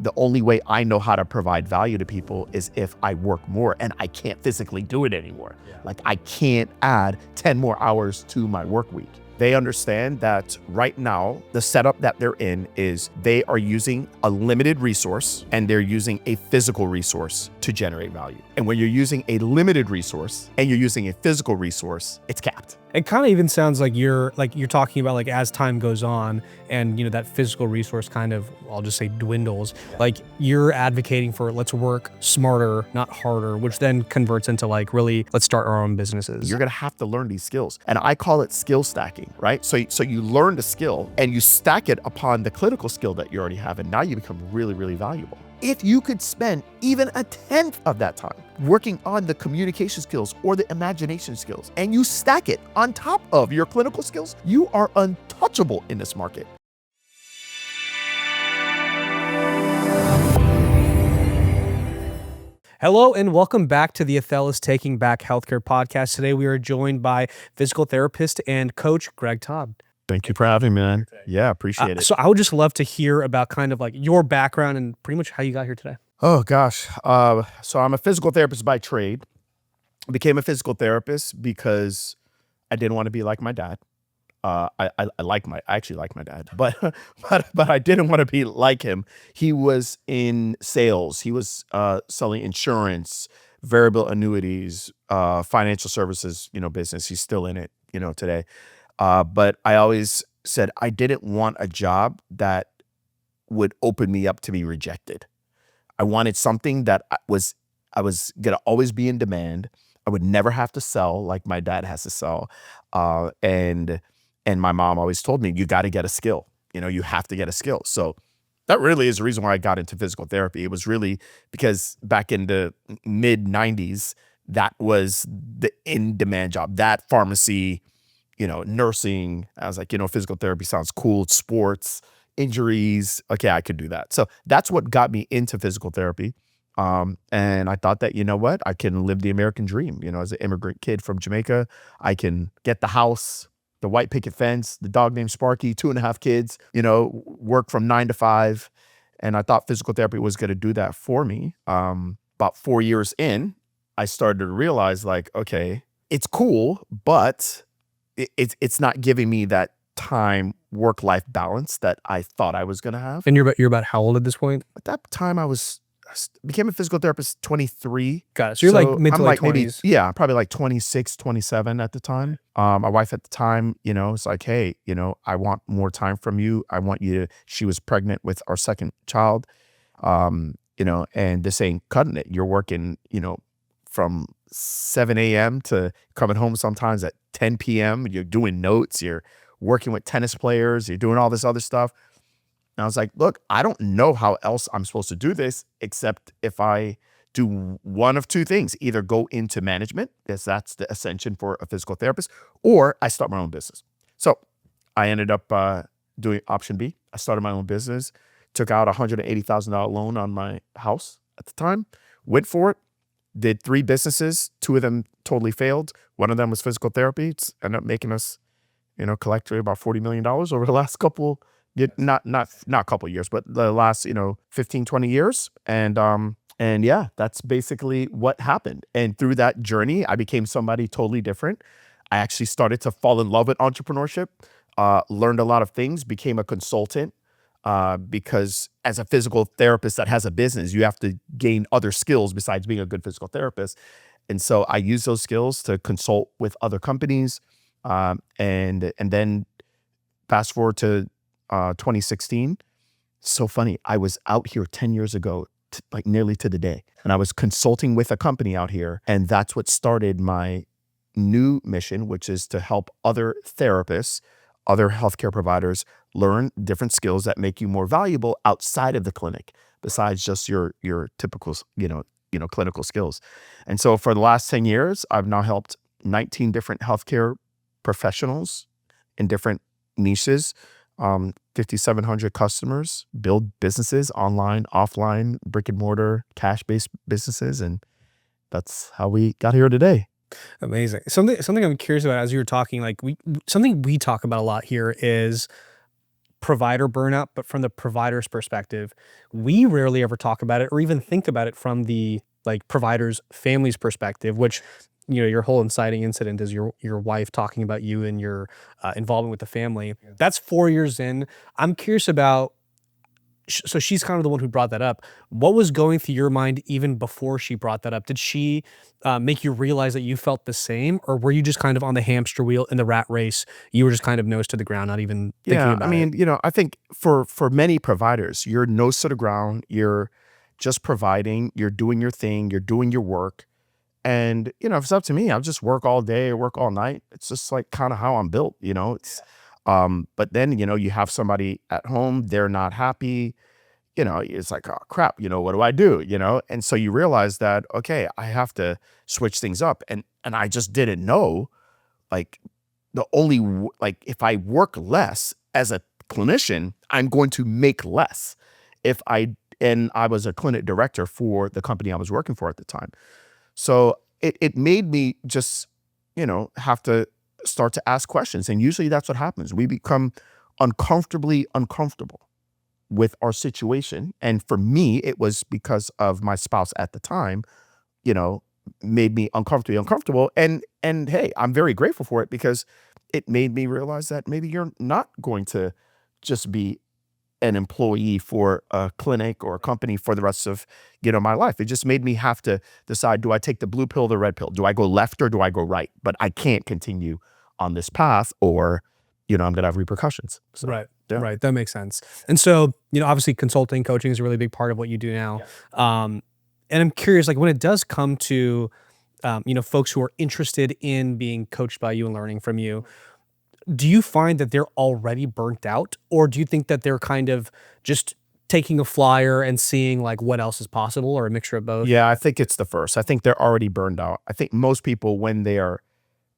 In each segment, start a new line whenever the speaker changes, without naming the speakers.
the only way I know how to provide value to people is if I work more, and I can't physically do it anymore. Like I can't add 10 more hours to my work week. They understand that right now, the setup that they're in is they are using a limited resource and they're using a physical resource to generate value. And when you're using a limited resource and you're using a physical resource, it's capped.
It kind of even sounds like you're talking about like as time goes on and that physical resource kind of, I'll just say dwindles, like you're advocating for let's work smarter, not harder, which then converts into like really let's start our own businesses.
You're gonna have to learn these skills. And I call it skill stacking, right? So you learn the skill and you stack it upon the clinical skill that you already have, and now you become really, really valuable. If you could spend even a 10th of that time working on the communication skills or the imagination skills, and you stack it on top of your clinical skills, you are untouchable in this market.
Hello and welcome back to the Othello's Taking Back Healthcare podcast. Today we are joined by physical therapist and coach Greg Todd.
Thank you for having me, man. Yeah, appreciate it.
So I would just love to hear about kind of like your background and pretty much how you got here today.
Oh gosh. So I'm a physical therapist by trade. I became a physical therapist because I didn't want to be like my dad. I actually like my dad, but I didn't want to be like him. He was in sales. He was selling insurance, variable annuities, financial services, business. He's still in it, today. But I always said I didn't want a job that would open me up to be rejected. I wanted something that I was gonna always be in demand. I would never have to sell like my dad has to sell, and my mom always told me, you got to get a skill. You have to get a skill. So that really is the reason why I got into physical therapy. It was really because back in the mid 90s, that was the in-demand job. That pharmacy, nursing. I was like, physical therapy sounds cool. It's sports, injuries. Okay, I could do that. So that's what got me into physical therapy. And I thought that, what, I can live the American dream. As an immigrant kid from Jamaica, I can get the house, the white picket fence, the dog named Sparky, 2.5 kids, work from 9 to 5. And I thought physical therapy was going to do that for me. About 4 years in, I started to realize like, okay, it's cool, but it's not giving me that time work-life balance that I thought I was going to have.
And you're about how old at this point?
At that time, I became a physical therapist 23.
Got it. So you're like mid to late 20s.
Maybe, probably like 26, 27 at the time. My wife at the time, it's like, hey, I want more time from you. I want you to, she was pregnant with our second child, and this ain't cutting it. You're working, from 7 a.m. to coming home sometimes at 10 p.m. You're doing notes, you're working with tennis players, you're doing all this other stuff. And I was like, look, I don't know how else I'm supposed to do this except if I do one of two things, either go into management, because that's the ascension for a physical therapist, or I start my own business. So I ended up doing option B. I started my own business, took out a $180,000 loan on my house at the time, went for it, did 3 businesses. 2 of them totally failed. One of them was physical therapy. It's ended up making us, collectively about $40 million over the last couple not a couple years, but the last, 15, 20 years. And yeah, that's basically what happened. And through that journey, I became somebody totally different. I actually started to fall in love with entrepreneurship, learned a lot of things, became a consultant, because as a physical therapist that has a business, you have to gain other skills besides being a good physical therapist. And so I use those skills to consult with other companies. And then fast forward to 2016. So funny. I was out here 10 years ago, like nearly to the day, and I was consulting with a company out here. And that's what started my new mission, which is to help other therapists, other healthcare providers learn different skills that make you more valuable outside of the clinic, besides just your typical, clinical skills. And so for the last 10 years, I've now helped 19 different healthcare professionals in different niches, 5,700 customers, build businesses online, offline, brick and mortar, cash-based businesses. And that's how we got here today.
Amazing. Something I'm curious about as you were talking, like something we talk about a lot here is provider burnout, but from the provider's perspective, we rarely ever talk about it or even think about it from the like provider's family's perspective, which your whole inciting incident is your wife talking about you and your involvement with the family. That's 4 years in. I'm curious about so she's kind of the one who brought that up. What was going through your mind even before she brought that up? Did she make you realize that you felt the same, or were you just kind of on the hamster wheel in the rat race? You were just kind of nose to the ground, not even thinking
Yeah, I
about it.
mean, I think for many providers, you're nose to the ground, you're just providing, you're doing your thing, you're doing your work. And, if it's up to me, I'll just work all day, work all night. It's just like kind of how I'm built. It's but then, you have somebody at home, they're not happy, it's like, oh crap, what do I do? And so you realize that, okay, I have to switch things up. And I just didn't know, like, like if I work less as a clinician, I'm going to make less. If I and I was a clinic director for the company I was working for at the time. So it made me just, have to start to ask questions. And usually that's what happens. We become uncomfortably uncomfortable with our situation. And for me, it was because of my spouse at the time, you know, made me uncomfortably uncomfortable. And hey, I'm very grateful for it because it made me realize that maybe you're not going to just be an employee for a clinic or a company for the rest of, my life. It just made me have to decide, do I take the blue pill or the red pill? Do I go left or do I go right? But I can't continue on this path or, I'm going to have repercussions. So,
Right.
yeah.
Right. That makes sense. And so, obviously consulting, coaching is a really big part of what you do now. And I'm curious, like when it does come to, folks who are interested in being coached by you and learning from you, do you find that they're already burnt out, or do you think that they're kind of just taking a flyer and seeing like what else is possible, or a mixture of both?
Yeah, I think it's the first. I think they're already burned out. I think most people, when they are,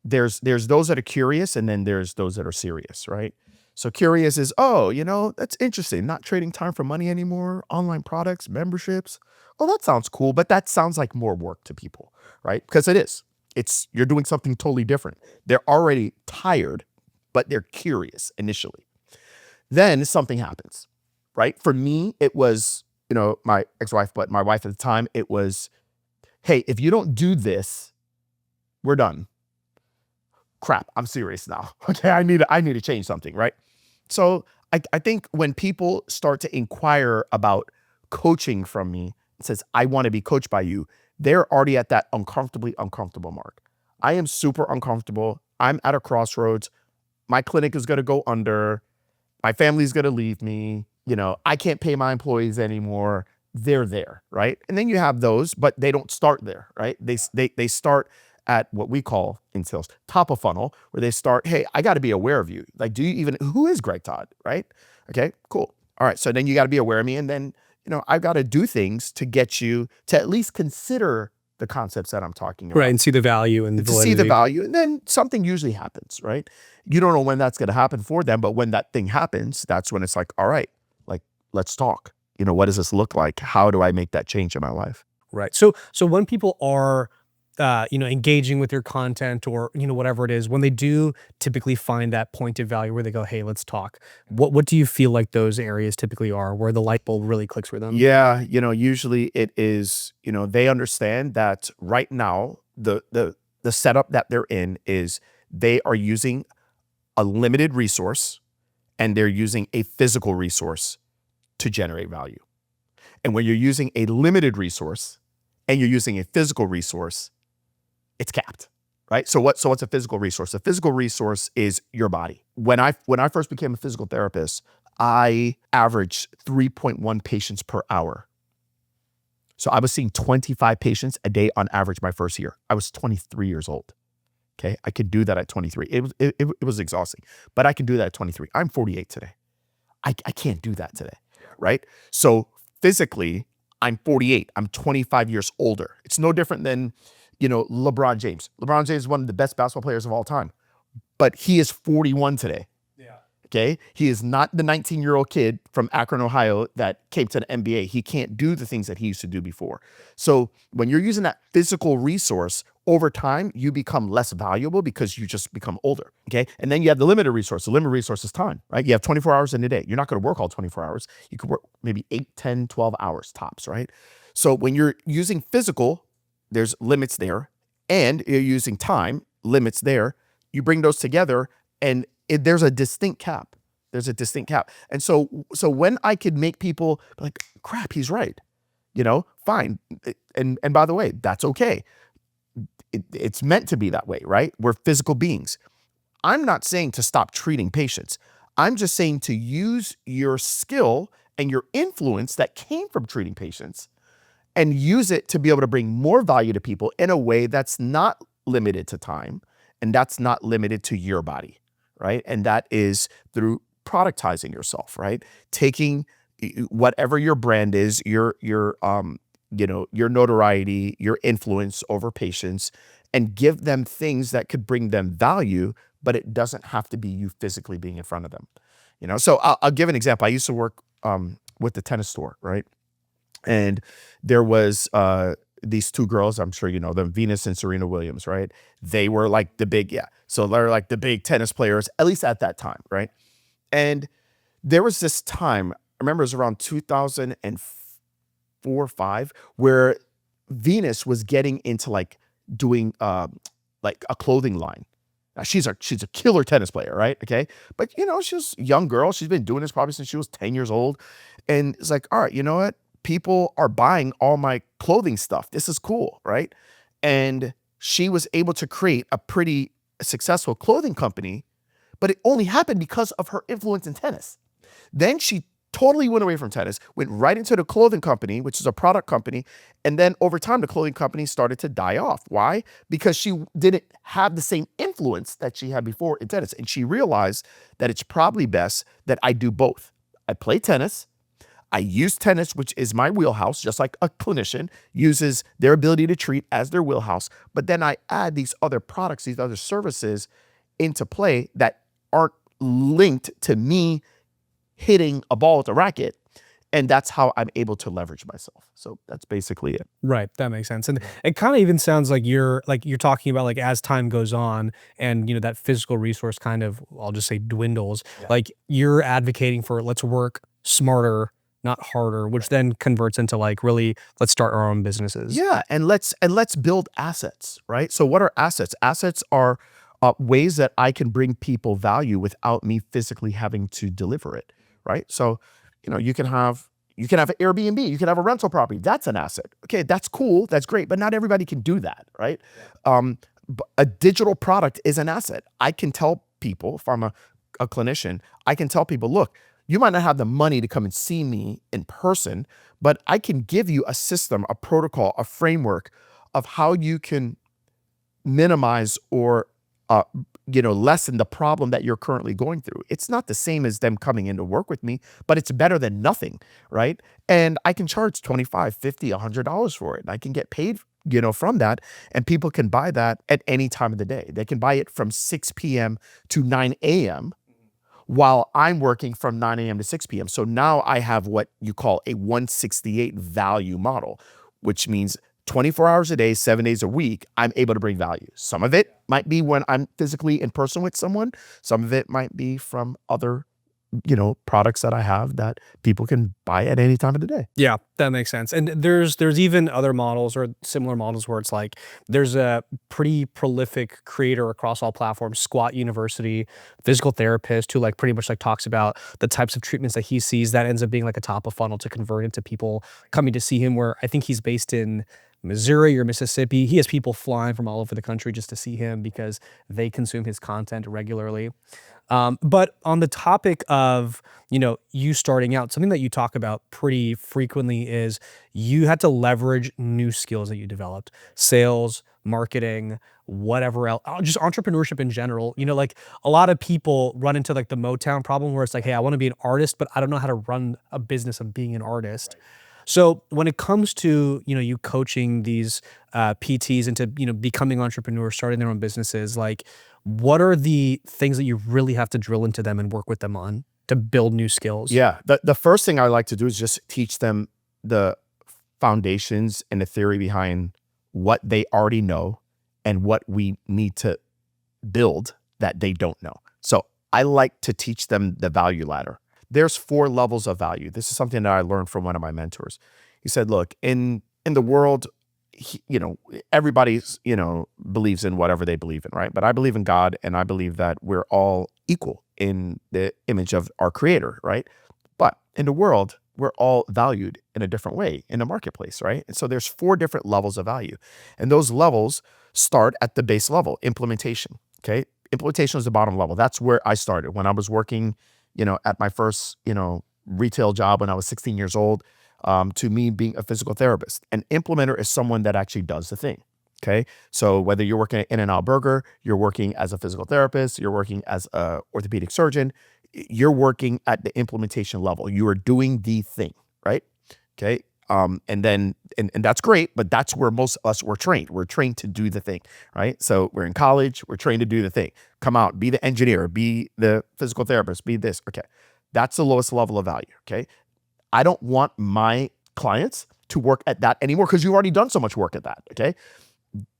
there's those that are curious and then there's those that are serious, right? So curious is, oh, that's interesting. Not trading time for money anymore, online products, memberships. Well, that sounds cool, but that sounds like more work to people, right? Because it is. You're doing something totally different. They're already tired, but they're curious initially. Then something happens, right? For me, it was, my ex-wife, but my wife at the time, it was, hey, if you don't do this, we're done. Crap, I'm serious now. Okay, I need to change something, right? So I think when people start to inquire about coaching from me, it says, I want to be coached by you, they're already at that uncomfortably uncomfortable mark. I am super uncomfortable. I'm at a crossroads. My clinic is going to go under. My family's going to leave me. I can't pay my employees anymore. They're there, right? And then you have those, but they don't start there, right? They start at what we call in sales top of funnel, where they start, hey, I got to be aware of you. Like, who is Greg Todd, right? Okay, cool. All right, so then you got to be aware of me, and then I've got to do things to get you to at least consider the concepts that I'm talking about.
Right. And see the value and
To see the
validity.
value, and then something usually happens, right? You don't know when that's going to happen for them, but when that thing happens, that's when it's like, all right, like, let's talk. What does this look like? How do I make that change in my life?
Right. So when people are, engaging with your content or, whatever it is, when they do typically find that point of value where they go, hey, let's talk. What do you feel like those areas typically are where the light bulb really clicks for them?
Yeah, usually it is, they understand that right now the setup that they're in is they are using a limited resource and they're using a physical resource to generate value. And when you're using a limited resource and you're using a physical resource, it's capped, right? So what's a physical resource? A physical resource is your body. When I first became a physical therapist, I averaged 3.1 patients per hour. So I was seeing 25 patients a day on average my first year. I was 23 years old. Okay, I could do that at 23. It was exhausting, but I can do that at 23. I'm 48 today. I can't do that today, right? So physically, I'm 48. I'm 25 years older. It's no different than, LeBron James. LeBron James is one of the best basketball players of all time, but he is 41 today. Okay. He is not the 19-year-old kid from Akron, Ohio that came to the NBA. He can't do the things that he used to do before. So when you're using that physical resource over time, you become less valuable because you just become older. Okay. And then you have the limited resource. The limited resource is time, right? You have 24 hours in a day. You're not going to work all 24 hours. You could work maybe 8, 10, 12 hours tops, right? So when you're using physical, there's limits there, and you're using time, limits there. You bring those together, and there's a distinct cap. There's a distinct cap. And so when I could make people be like, crap, he's right, fine. And by the way, that's okay. It's meant to be that way, right? We're physical beings. I'm not saying to stop treating patients. I'm just saying to use your skill and your influence that came from treating patients and use it to be able to bring more value to people in a way that's not limited to time and that's not limited to your body, right? And that is through productizing yourself, right? Taking whatever your brand is, your notoriety, your influence over patients, and give them things that could bring them value, but it doesn't have to be you physically being in front of them. So I'll give an example. I used to work with the tennis store, right? And there was these two girls, I'm sure you know them, Venus and Serena Williams, right? They were like the big, yeah. So they're like the big tennis players, at least at that time, right? And there was this time, I remember it was around 2004 or 5, where Venus was getting into like doing like a clothing line. Now she's a killer tennis player, right? Okay. But she's a young girl. She's been doing this probably since she was 10 years old. And it's like, all right, you know what? People are buying all my clothing stuff. This is cool, right? And she was able to create a pretty successful clothing company, but it only happened because of her influence in tennis. Then she totally went away from tennis, went right into the clothing company, which is a product company. And then over time, the clothing company started to die off. Why? Because she didn't have the same influence that she had before in tennis. And she realized that it's probably best that I do both. I play tennis. I use tennis, which is my wheelhouse, just like a clinician uses their ability to treat as their wheelhouse. But then I add these other products, these other services into play that aren't linked to me hitting a ball with a racket. And that's how I'm able to leverage myself. So that's basically it.
Right, that makes sense. And it kind of even sounds like you're talking about like as time goes on and that physical resource kind of, I'll just say, dwindles. Yeah. Like you're advocating for let's work smarter, not harder, which then converts into like really let's start our own businesses.
Yeah, and let's build assets, right? So what are assets? Assets are ways that I can bring people value without me physically having to deliver it, right? So you can have an Airbnb, you can have a rental property. That's an asset. Okay, that's cool, that's great, but not everybody can do that, right? A digital product is an asset. I can tell people, if I'm a clinician, I can tell people, look, you might not have the money to come and see me in person, but I can give you a system, a protocol, a framework of how you can minimize or lessen the problem that you're currently going through. It's not the same as them coming in to work with me, but it's better than nothing, right? And I can charge $25, $50, $100 for it. And I can get paid, from that. And people can buy that at any time of the day. They can buy it from 6 p.m. to 9 a.m. while I'm working from 9 a.m. to 6 p.m. So now I have what you call a 168 value model, which means 24 hours a day, 7 days a week, I'm able to bring value. Some of it might be when I'm physically in person with someone. Some of it might be from other, products that I have that people can buy at any time of the day.
Yeah, that makes sense. And there's even other models or similar models where it's like there's a pretty prolific creator across all platforms, Squat University, physical therapist who like pretty much like talks about the types of treatments that he sees that ends up being like a top of funnel to convert into people coming to see him, where I think he's based in Missouri or Mississippi. He has people flying from all over the country just to see him because they consume his content regularly. But on the topic of, you starting out, something that you talk about pretty frequently is you had to leverage new skills that you developed, sales, marketing, whatever else, just entrepreneurship in general. Like a lot of people run into like the Motown problem where it's like, hey, I want to be an artist, but I don't know how to run a business of being an artist. So when it comes to, you coaching these PTs into, becoming entrepreneurs, starting their own businesses, like what are the things that you really have to drill into them and work with them on to build new skills?
Yeah, the first thing I like to do is just teach them the foundations and the theory behind what they already know and what we need to build that they don't know. So I like to teach them the value ladder. There's 4 levels of value. This is something that I learned from one of my mentors. He said, "Look, in the world, everybody's, believes in whatever they believe in, right? But I believe in God, and I believe that we're all equal in the image of our creator, right? But in the world, we're all valued in a different way in the marketplace, right? And so there's 4 different levels of value. And those levels start at the base level, implementation. Okay. Implementation is the bottom level. That's where I started when I was working, at my first, retail job when I was 16 years old, to me being a physical therapist. An implementer is someone that actually does the thing. Okay. So whether you're working at In-N-Out Burger, you're working as a physical therapist, you're working as a orthopedic surgeon, you're working at the implementation level. You are doing the thing, right? Okay. And that's great, but that's where most of us were trained. We're trained to do the thing, right? So we're in college, we're trained to do the thing. Come out, be the engineer, be the physical therapist, be this. Okay. That's the lowest level of value. Okay. I don't want my clients to work at that anymore because you've already done so much work at that. Okay.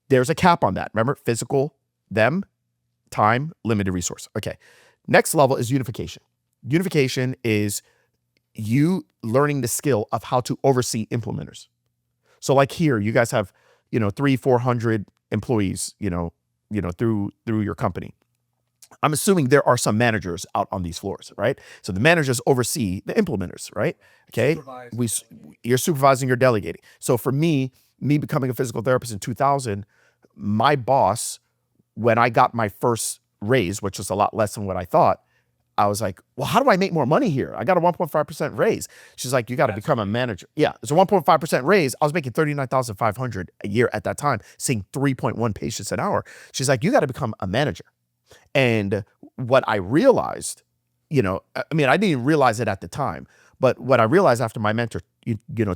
There's a cap on that. Remember, physical, them, time, limited resource. Okay. Next level is unification. Unification is you learning the skill of how to oversee implementers. So like here, you guys have, 300-400 employees, through your company. I'm assuming there are some managers out on these floors, right? So the managers oversee the implementers, right? Okay.
Supervise.
We, you're supervising, you're delegating. So for me becoming a physical therapist in 2000, my boss, when I got my first raise, which was a lot less than what I thought, I was like, well, how do I make more money here? I got a 1.5% raise. She's like, you got to become a manager. Yeah, it's a 1.5% raise. I was making 39,500 a year at that time, seeing 3.1 patients an hour. She's like, you got to become a manager. And what I realized, I mean, I didn't even realize it at the time, but what I realized after my mentor,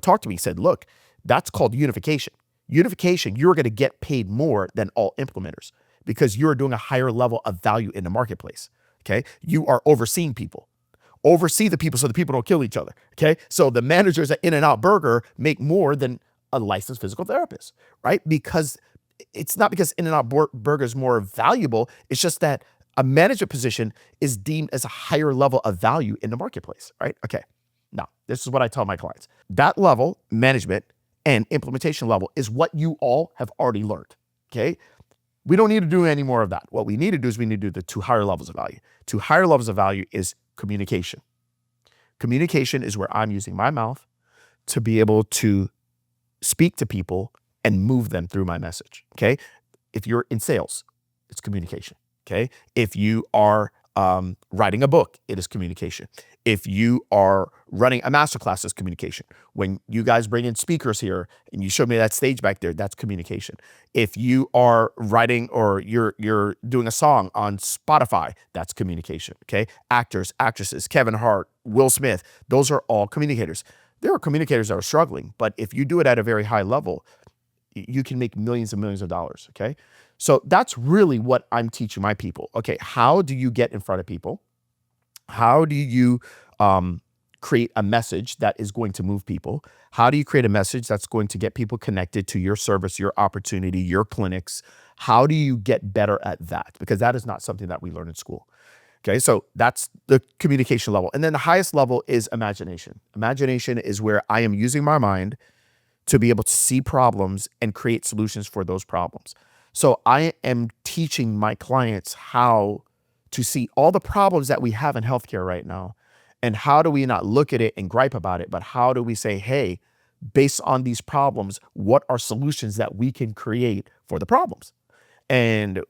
talked to me, he said, look, that's called unification. Unification, you're going to get paid more than all implementers because you're doing a higher level of value in the marketplace. Okay. You are overseeing people. Oversee the people so the people don't kill each other. Okay. So the managers at In-N-Out Burger make more than a licensed physical therapist, right? Because it's not because In-N-Out Burger is more valuable. It's just that a management position is deemed as a higher level of value in the marketplace, right? Okay. Now, this is what I tell my clients. That level, management and implementation level, is what you all have already learned. Okay. We don't need to do any more of that. What we need to do is we need to do the 2 higher levels of value. 2 higher levels of value is communication. Communication is where I'm using my mouth to be able to speak to people and move them through my message. Okay. If you're in sales, it's communication. Okay. If you are writing a book, it is communication. If you are running a masterclass, it's communication. When you guys bring in speakers here and you show me that stage back there, that's communication. If you are writing or you're doing a song on Spotify, that's communication. Okay. Actors, actresses, Kevin Hart, Will Smith, those are all communicators. There are communicators that are struggling, but if you do it at a very high level, you can make millions and millions of dollars. Okay. So that's really what I'm teaching my people. Okay. How do you get in front of people? How do you create a message that is going to move people? How do you create a message that's going to get people connected to your service, your opportunity, your clinics? How do you get better at that? Because that is not something that we learn in school. Okay, so that's the communication level. And then the highest level is imagination. Imagination is where I am using my mind to be able to see problems and create solutions for those problems. So I am teaching my clients how to see all the problems that we have in healthcare right now. And how do we not look at it and gripe about it, but how do we say, hey, based on these problems, what are solutions that we can create for the problems? And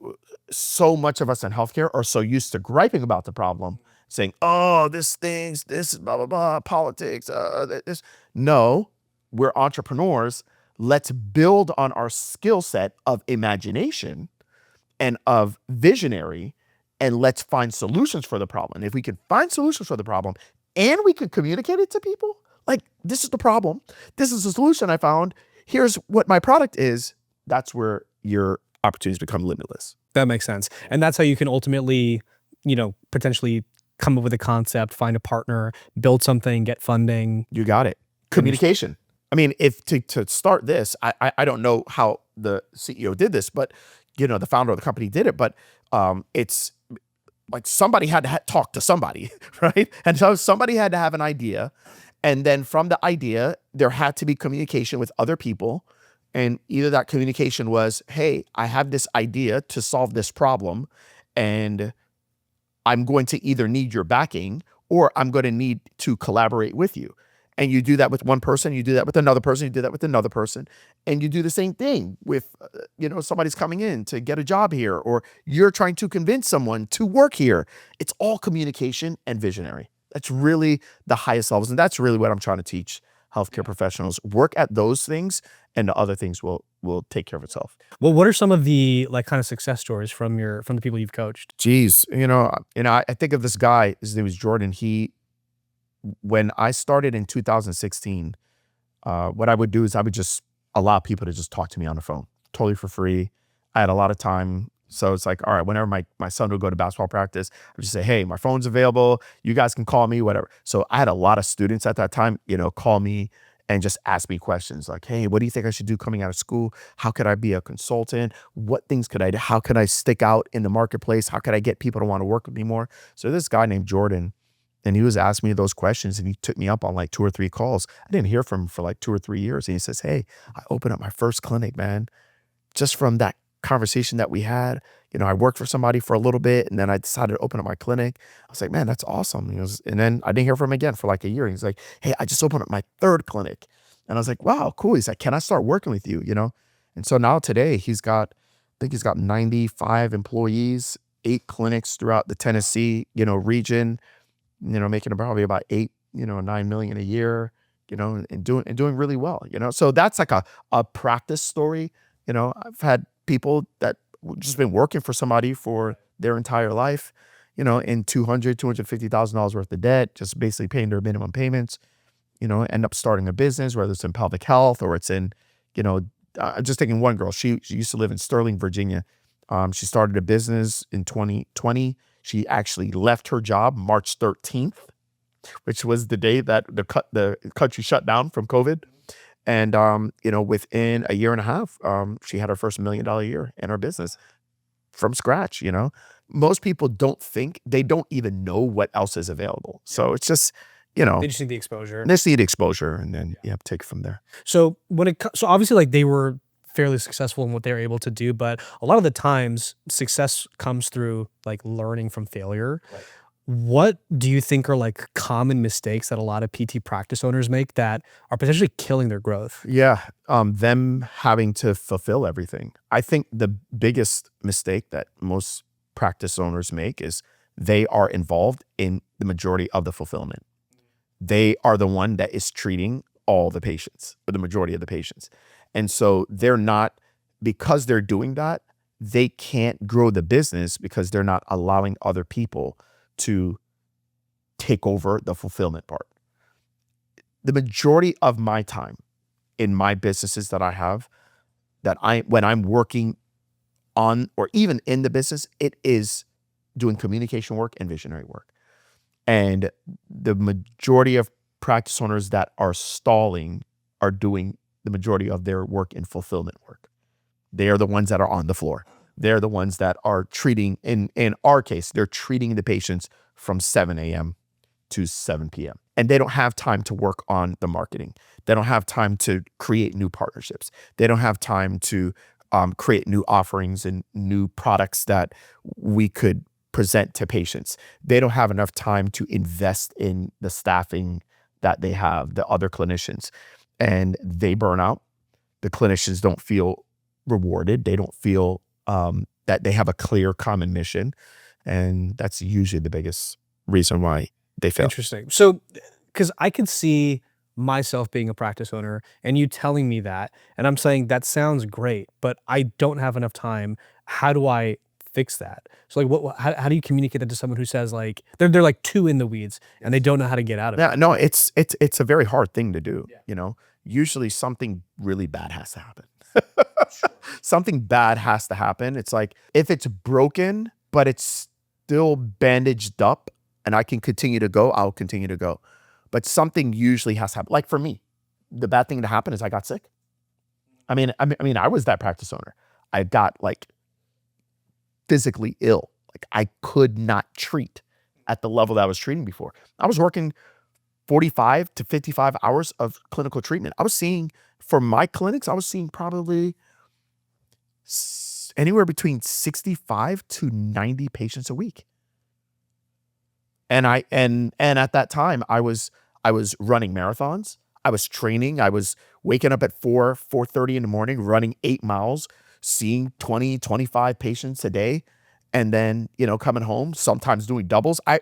so much of us in healthcare are so used to griping about the problem, saying, oh, this stinks, this is blah, blah, blah, politics, this. No, we're entrepreneurs. Let's build on our skill set of imagination and of visionary, and let's find solutions for the problem. And if we can find solutions for the problem and we can communicate it to people, Like, this is the problem. This is the solution I found. Here's what my product is. That's where your opportunities become limitless.
That makes sense. And that's how you can ultimately, potentially come up with a concept, find a partner, build something, get funding.
You got it.
And you
Communication. I mean, if to start this, I don't know how the CEO did this, but the founder of the company did it. But it's like somebody had to talk to somebody, right? And so somebody had to have an idea, and then from the idea, there had to be communication with other people. And either that communication was, "Hey, I have this idea to solve this problem, and I'm going to either need your backing or I'm going to need to collaborate with you." And you do that with one person, you do that with another person, you do that with another person, and you do the same thing with, somebody's coming in to get a job here, or you're trying to convince someone to work here. It's all communication and visionary. That's really the highest levels. And that's really what I'm trying to teach healthcare professionals. Work at those things, and the other things will take care of itself.
Well, what are some of the like kind of success stories from the people you've coached?
Geez, I think of this guy. His name was Jordan. When I started in 2016, what I would do is I would just allow people to just talk to me on the phone, totally for free. I had a lot of time. So it's like, all right, whenever my son would go to basketball practice, I would just say, "Hey, my phone's available. You guys can call me, whatever." So I had a lot of students at that time, call me and just ask me questions like, "Hey, what do you think I should do coming out of school? How could I be a consultant? What things could I do? How could I stick out in the marketplace? How could I get people to want to work with me more?" So this guy named Jordan, and he was asking me those questions, and he took me up on like 2 or 3 calls. I didn't hear from him for like 2 or 3 years. And he says, "Hey, I opened up my first clinic, man. Just from that conversation that we had, I worked for somebody for a little bit, and then I decided to open up my clinic." I was like, "Man, that's awesome." And then I didn't hear from him again for like a year. He's like, "Hey, I just opened up my third clinic." And I was like, "Wow, cool." He's like, "Can I start working with you?" And so now today I think he's got 95 employees, 8 clinics throughout the Tennessee, region, making probably about 9 million a year, and doing really well. So that's like a practice story. I've had people that just been working for somebody for their entire life, in $250,000 worth of debt, just basically paying their minimum payments, end up starting a business, whether it's in pelvic health or it's in, you know, I'm just taking one girl. She used to live in Sterling, Virginia. She started a business in 2020. She actually left her job March 13th, which was the day that the country shut down from COVID. And within a year and a half, she had her first $1 million year in her business from scratch. Most people they don't even know what else is available. So it's just,
They just need the exposure.
they see the exposure, and then you have to take it from there.
So so obviously like they were fairly successful in what they were able to do, but a lot of the times success comes through like learning from failure.
Right.
What do you think are like common mistakes that a lot of PT practice owners make that are potentially killing their growth?
Yeah, them having to fulfill everything. I think the biggest mistake that most practice owners make is they are involved in the majority of the fulfillment. They are the one that is treating all the patients, or the majority of the patients. And so because they're doing that, they can't grow the business because they're not allowing other people to take over the fulfillment part. The majority of my time in my businesses that I have, when I'm working on or even in the business, it is doing communication work and visionary work. And the majority of practice owners that are stalling are doing the majority of their work in fulfillment work. They are the ones that are on the floor. They're the ones that are treating, in our case, they're treating the patients from 7 a.m. to 7 p.m. And they don't have time to work on the marketing. They don't have time to create new partnerships. They don't have time to create new offerings and new products that we could present to patients. They don't have enough time to invest in the staffing that they have, the other clinicians, and they burn out. The clinicians don't feel rewarded. They don't feel that they have a clear common mission. And that's usually the biggest reason why they fail.
Interesting. So, because I could see myself being a practice owner and you telling me that, and I'm saying that sounds great, but I don't have enough time. How do I fix that. So like how do you communicate that to someone who says like they're like too in the weeds and they don't know how to get out of it?
Yeah, no, it's a very hard thing to do, you know? Usually something really bad has to happen. Something bad has to happen. It's like if it's broken, but it's still bandaged up and I can continue to go, I'll continue to go. But something usually has to happen. Like for me, the bad thing to happen is I got sick. I was that practice owner. I got like physically ill. Like I could not treat at the level that I was treating before. I was working 45 to 55 hours of clinical treatment. I was seeing, for my clinics, I was seeing probably anywhere between 65 to 90 patients a week. And at that time I was running marathons. I was training. I was waking up at 4:30 in the morning, running 8 miles, seeing 20, 25 patients a day. And then, coming home, sometimes doing doubles. I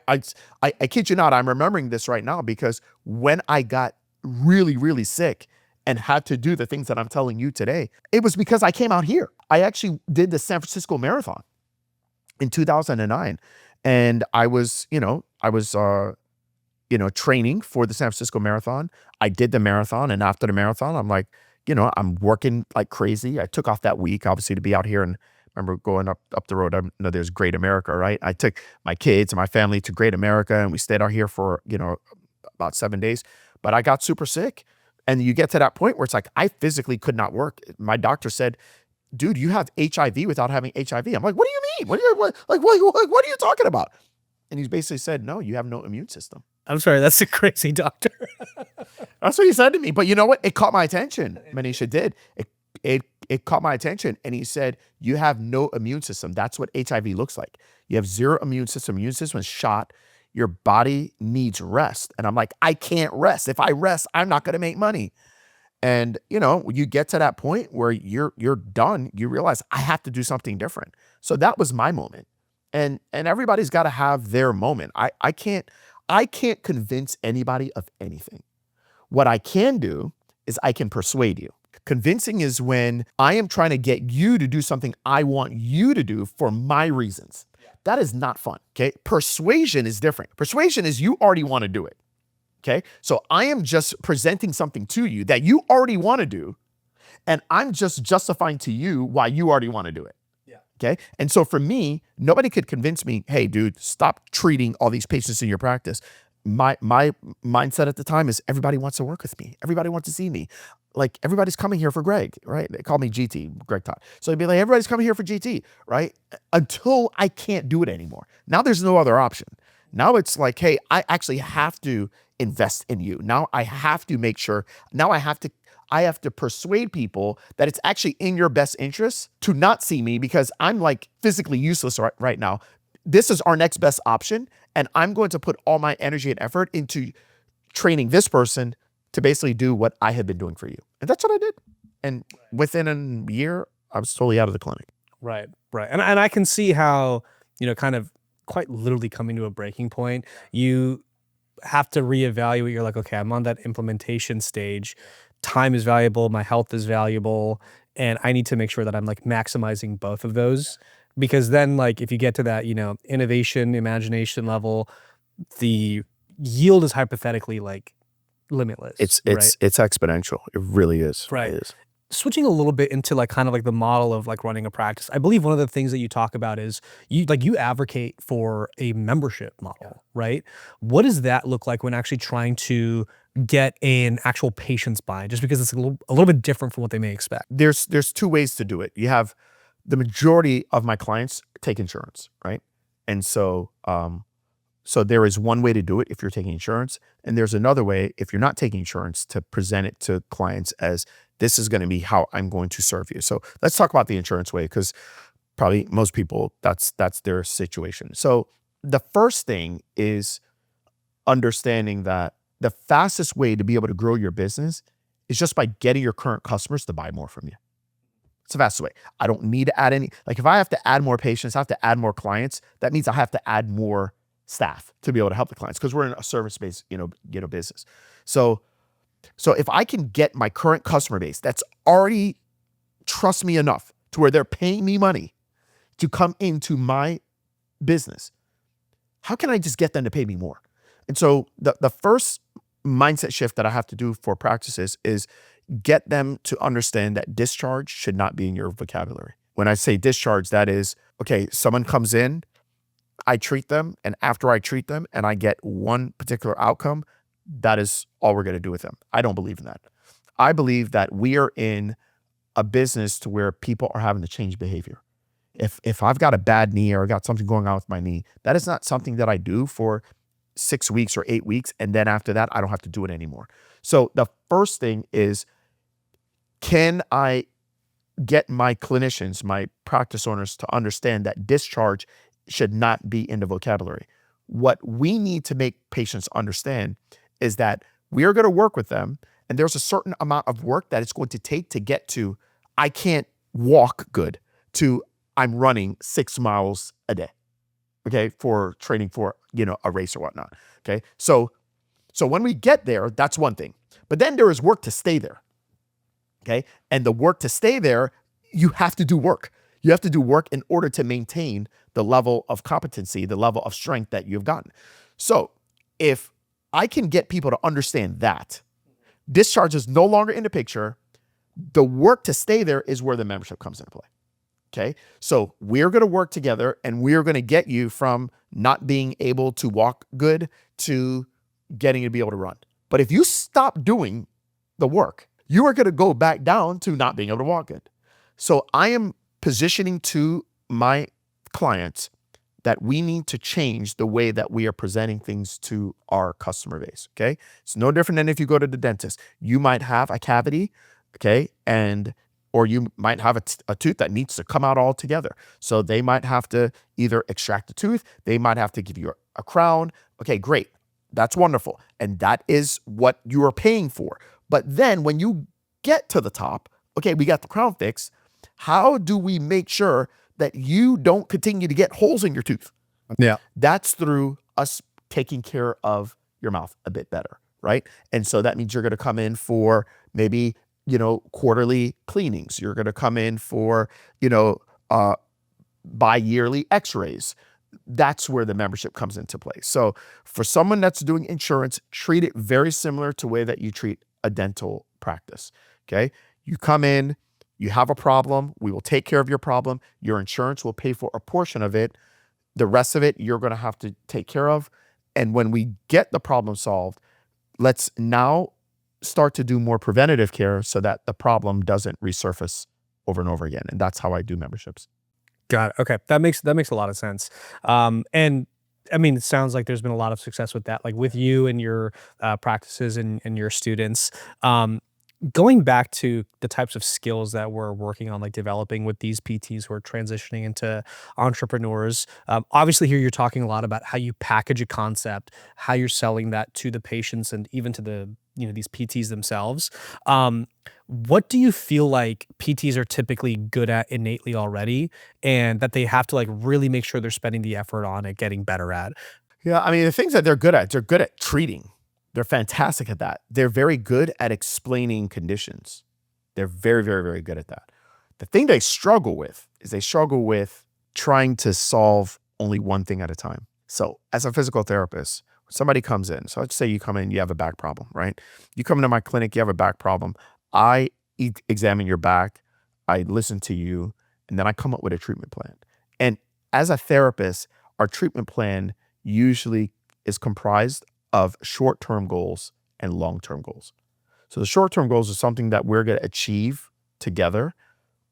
kid you not, I'm remembering this right now because when I got really, really sick and had to do the things that I'm telling you today, it was because I came out here. I actually did the San Francisco Marathon in 2009. And I was training for the San Francisco Marathon. I did the marathon. And after the marathon, I'm like, I'm working like crazy. I took off that week, obviously, to be out here. And I remember going up the road. I know there's Great America, right? I took my kids and my family to Great America and we stayed out here for, about 7 days. But I got super sick. And you get to that point where it's like, I physically could not work. My doctor said, dude, you have HIV without having HIV. I'm like, what do you mean? What are you talking about? And he's basically said, no, you have no immune system.
I'm sorry, that's a crazy doctor.
That's what he said to me. But you know what? It caught my attention. Manisha did. It caught my attention. And he said, you have no immune system. That's what HIV looks like. You have zero immune system. Immune system is shot. Your body needs rest. And I'm like, I can't rest. If I rest, I'm not going to make money. And, you get to that point where you're done. You realize I have to do something different. So that was my moment. And everybody's got to have their moment. I can't convince anybody of anything. What I can do is I can persuade you. Convincing is when I am trying to get you to do something I want you to do for my reasons. That is not fun, okay? Persuasion is different. Persuasion is you already want to do it, okay? So I am just presenting something to you that you already want to do, and I'm just justifying to you why you already want to do it. Okay. And so for me, nobody could convince me, hey, dude, stop treating all these patients in your practice. My mindset at the time is everybody wants to work with me. Everybody wants to see me. Like everybody's coming here for Greg, right? They call me GT, Greg Todd. So they'd be like, everybody's coming here for GT, right? Until I can't do it anymore. Now there's no other option. Now it's like, hey, I actually have to invest in you. Now I have to make sure, now I have to persuade people that it's actually in your best interest to not see me because I'm like physically useless right now. This is our next best option. And I'm going to put all my energy and effort into training this person to basically do what I had been doing for you. And that's what I did. And within a year, I was totally out of the clinic.
Right. And I can see how, kind of quite literally coming to a breaking point, you have to reevaluate. You're like, okay, I'm on that implementation stage. Time is valuable. My health is valuable. And I need to make sure that I'm like maximizing both of those. Because then like, if you get to that, innovation, imagination level, the yield is hypothetically like limitless.
It's exponential. It really is.
Right.
It is.
Switching a little bit into like kind of like the model of like running a practice, I believe one of the things that you talk about is you advocate for a membership model, right? What does that look like when actually trying to get an actual patient's buy-in? Just because it's a little bit different from what they may expect.
There's two ways to do it. You have the majority of my clients take insurance, right? And so there is one way to do it if you're taking insurance, and there's another way if you're not taking insurance to present it to clients as this is going to be how I'm going to serve you. So let's talk about the insurance way because probably most people that's their situation. So the first thing is understanding that the fastest way to be able to grow your business is just by getting your current customers to buy more from you. It's the fastest way. I don't need to add any, like if I have to add more patients, I have to add more clients, that means I have to add more staff to be able to help the clients because we're in a service-based, business. So if I can get my current customer base that's already trust me enough to where they're paying me money to come into my business, how can I just get them to pay me more? And so the first mindset shift that I have to do for practices is get them to understand that discharge should not be in your vocabulary. When I say discharge, that is, okay, someone comes in, I treat them, and after I treat them and I get one particular outcome, that is all we're going to do with them. I don't believe in that. I believe that we are in a business to where people are having to change behavior. If I've got a bad knee or I got something going on with my knee, that is not something that I do for 6 weeks or 8 weeks, and then after that, I don't have to do it anymore. So the first thing is, can I get my clinicians, my practice owners to understand that discharge should not be in the vocabulary? What we need to make patients understand is that we are going to work with them, and there's a certain amount of work that it's going to take to get to, I can't walk good, to I'm running 6 miles a day, okay, for training for, a race or whatnot, okay? So when we get there, that's one thing. But then there is work to stay there, okay? And the work to stay there, you have to do work. You have to do work in order to maintain the level of competency, the level of strength that you've gotten. So if I can get people to understand that discharge is no longer in the picture, the work to stay there is where the membership comes into play. Okay. So we're going to work together and we're going to get you from not being able to walk good to getting to be able to run. But if you stop doing the work, you are going to go back down to not being able to walk good. So I am positioning to my clients that we need to change the way that we are presenting things to our customer base. Okay. It's no different than if you go to the dentist. You might have a cavity, okay, or you might have a tooth that needs to come out altogether. So they might have to either extract the tooth, they might have to give you a crown. Okay, great. That's wonderful. And that is what you are paying for. But then when you get to the top, okay, we got the crown fixed. How do we make sure that you don't continue to get holes in your tooth?
Yeah.
That's through us taking care of your mouth a bit better, right? And so that means you're going to come in for maybe quarterly cleanings. You're going to come in for, bi-yearly x-rays. That's where the membership comes into play. So for someone that's doing insurance, treat it very similar to the way that you treat a dental practice. Okay. You come in, you have a problem. We will take care of your problem. Your insurance will pay for a portion of it. The rest of it, you're going to have to take care of. And when we get the problem solved, let's now start to do more preventative care so that the problem doesn't resurface over and over again. And that's how I do memberships.
Got it. Okay. That makes a lot of sense. And I mean, it sounds like there's been a lot of success with that, like with you and your practices and your students. Going back to the types of skills that we're working on, like developing with these PTs who are transitioning into entrepreneurs. Obviously, here you're talking a lot about how you package a concept, how you're selling that to the patients, and even to the these PTs themselves. What do you feel like PTs are typically good at innately already, and that they have to like really make sure they're spending the effort on it, getting better at?
Yeah, I mean, the things that they're good at treating. They're fantastic at that. They're very good at explaining conditions. They're very, very, very good at that. The thing they struggle with is they struggle with trying to solve only one thing at a time. So as a physical therapist, when somebody comes in, so let's say you come in, you have a back problem, right? You come into my clinic, you have a back problem. I examine your back, I listen to you, and then I come up with a treatment plan. And as a therapist, our treatment plan usually is comprised of short-term goals and long-term goals. So the short-term goals are something that we're going to achieve together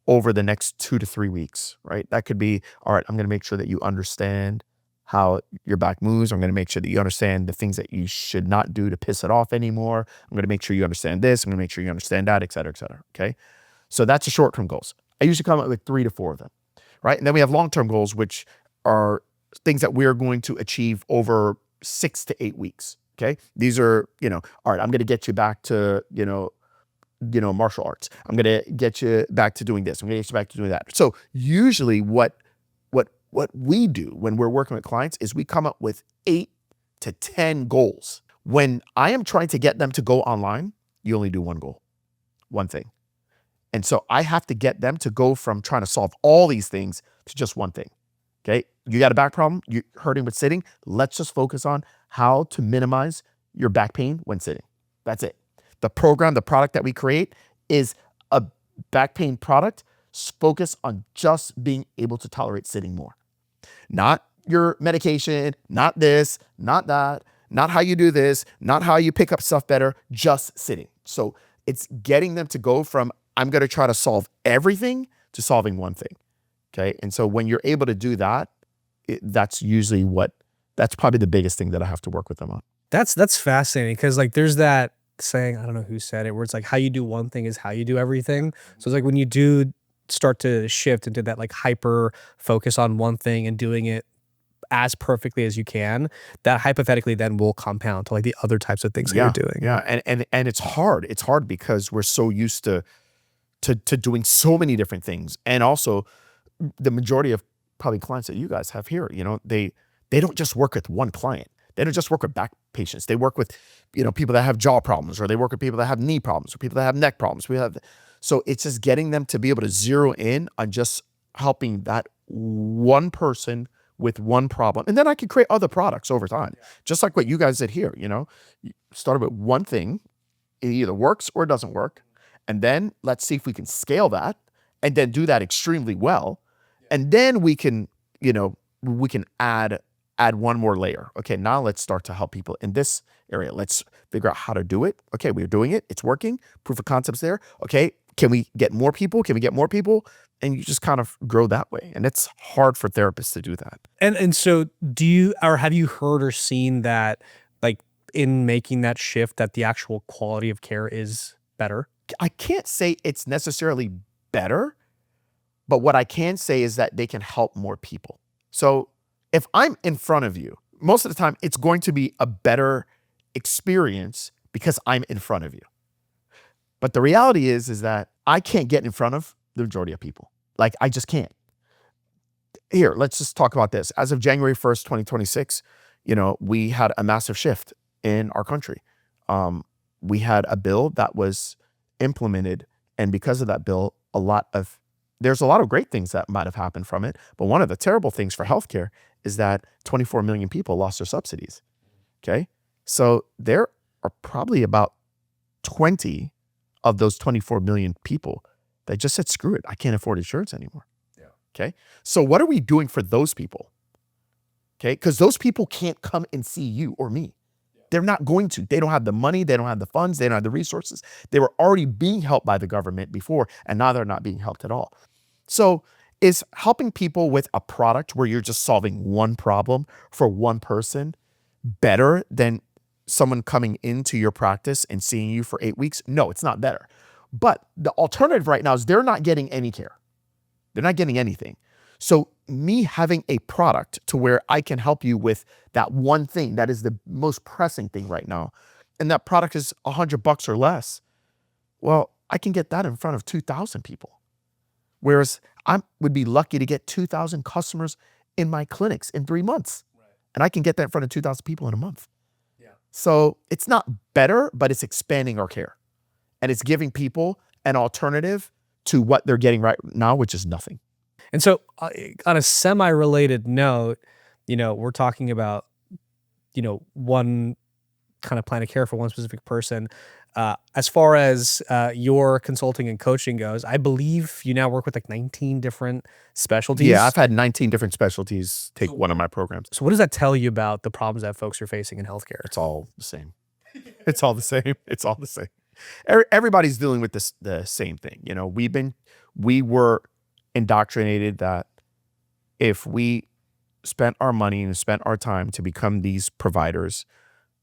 over the next 2 to 3 weeks, right? That could be, all right, I'm going to make sure that you understand how your back moves. I'm going to make sure that you understand the things that you should not do to piss it off anymore. I'm going to make sure you understand this. I'm going to make sure you understand that, et cetera, okay? So that's the short-term goals. I usually come up with 3 to 4 of them, right? And then we have long-term goals, which are things that we're going to achieve over 6 to 8 weeks. Okay. These are, all right, I'm going to get you back to, martial arts. I'm going to get you back to doing this. I'm going to get you back to doing that. So usually what we do when we're working with clients is we come up with 8 to 10 goals. When I am trying to get them to go online, you only do one goal, one thing. And so I have to get them to go from trying to solve all these things to just one thing. Okay. You got a back problem, you're hurting with sitting. Let's just focus on how to minimize your back pain when sitting. That's it. The program, the product that we create is a back pain product focused on just being able to tolerate sitting more. Not your medication, not this, not that, not how you do this, not how you pick up stuff better, just sitting. So it's getting them to go from I'm going to try to solve everything to solving one thing. Okay. And so when you're able to do that, that's usually that's probably the biggest thing that I have to work with them on.
That's fascinating because like there's that saying, I don't know who said it, where it's like how you do one thing is how you do everything. So it's like when you do start to shift into that like hyper focus on one thing and doing it as perfectly as you can, that hypothetically then will compound to like the other types of things that you're doing.
Yeah. And it's hard. It's hard because we're so used to doing so many different things. And also the majority of probably clients that you guys have here, they don't just work with one client. They don't just work with back patients. They work with, people that have jaw problems, or they work with people that have knee problems, or people that have neck problems. So it's just getting them to be able to zero in on just helping that one person with one problem. And then I could create other products over time, just like what you guys did here. You started with one thing, it either works or it doesn't work. And then let's see if we can scale that and then do that extremely well. And then we can add one more layer. Okay, now let's start to help people in this area. Let's figure out how to do it. Okay, we're doing it. It's working. Proof of concept's there. Okay, can we get more people? Can we get more people? And you just kind of grow that way. And it's hard for therapists to do that.
And so have you heard or seen that like in making that shift that the actual quality of care is better?
I can't say it's necessarily better, but what I can say is that they can help more people. So if I'm in front of you, most of the time it's going to be a better experience because I'm in front of you. But the reality is that I can't get in front of the majority of people. Like I just can't. Here, let's just talk about this. As of January 1st, 2026, we had a massive shift in our country. We had a bill that was implemented, and because of that bill, there's a lot of great things that might have happened from it. But one of the terrible things for healthcare is that 24 million people lost their subsidies. Okay. So there are probably about 20 of those 24 million people that just said, screw it, I can't afford insurance anymore. Yeah. Okay. So what are we doing for those people? Okay. Because those people can't come and see you or me. They're not going to. They don't have the money. They don't have the funds. They don't have the resources. They were already being helped by the government before, and now they're not being helped at all. So is helping people with a product where you're just solving one problem for one person better than someone coming into your practice and seeing you for 8 weeks? No, it's not better. But the alternative right now is they're not getting any care. They're not getting anything. So me having a product to where I can help you with that one thing that is the most pressing thing right now, and that product is $100 or less, well, I can get that in front of 2,000 people. Whereas I would be lucky to get 2,000 customers in my clinics in 3 months. Right. And I can get that in front of 2,000 people in a month. Yeah. So it's not better, but it's expanding our care. And it's giving people an alternative to what they're getting right now, which is nothing.
And so on a semi-related note, we're talking about, one kind of plan of care for one specific person. As far as your consulting and coaching goes, I believe you now work with like 19 different specialties.
Yeah, I've had 19 different specialties take one of my programs.
So what does that tell you about the problems that folks are facing in healthcare?
It's all the same. It's all the same. It's all the same. Everybody's dealing with the same thing. We were indoctrinated that if we spent our money and spent our time to become these providers,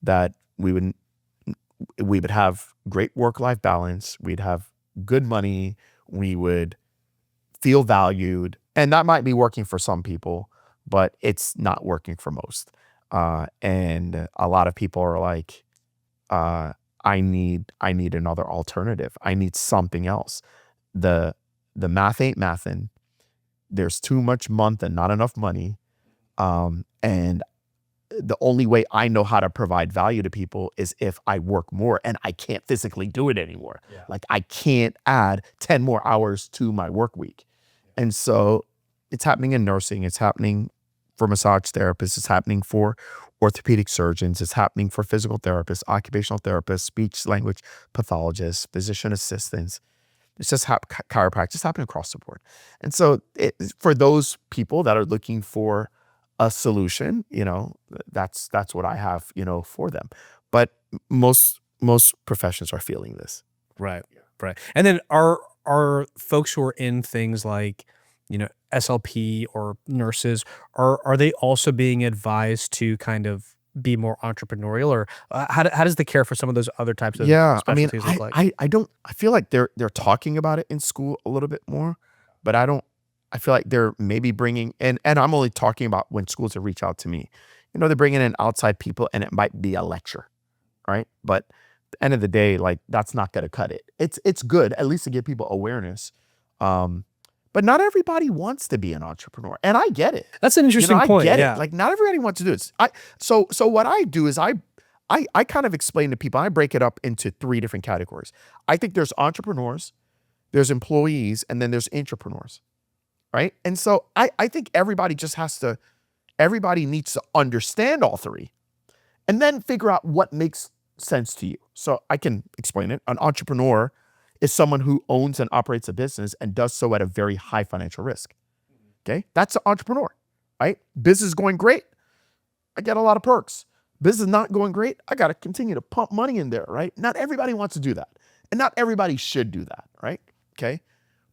that we would have great work-life balance, we'd have good money, we would feel valued, and that might be working for some people, but it's not working for most. And a lot of people are like, I need another alternative. I need something else. The math ain't mathin'. There's too much month and not enough money. And the only way I know how to provide value to people is if I work more, and I can't physically do it anymore.
Yeah.
Like I can't add 10 more hours to my work week. And so it's happening in nursing, it's happening for massage therapists, it's happening for orthopedic surgeons, it's happening for physical therapists, occupational therapists, speech language pathologists, physician assistants. It's just chiropractic, it's happening across the board. And so for those people that are looking for a solution, that's what I have, for them. But most professions are feeling this.
Right. Right. And then are folks who are in things like, SLP or nurses, are they also being advised to kind of be more entrepreneurial, or how does the care for some of those other types of
Yeah, I mean,
specialties look like?
I feel like they're talking about it in school a little bit more, but I feel like they're maybe bringing, and I'm only talking about when schools have reached out to me. They're bringing in outside people, and it might be a lecture, right? But at the end of the day, like that's not going to cut it. It's good at least to give people awareness, but not everybody wants to be an entrepreneur, and I get it.
That's an interesting
I
point.
get
Yeah.
it. Like not everybody wants to do it. So what I do is I kind of explain to people. I break it up into 3 different categories. I think there's entrepreneurs, there's employees, and then there's intrapreneurs, right? And so I think everybody needs to understand all 3, and then figure out what makes sense to you. So I can explain it. An entrepreneur is someone who owns and operates a business and does so at a very high financial risk. Okay, that's an entrepreneur, right? Business is going great, I get a lot of perks. Business is not going great, I got to continue to pump money in there, right? Not everybody wants to do that, and not everybody should do that, right? Okay,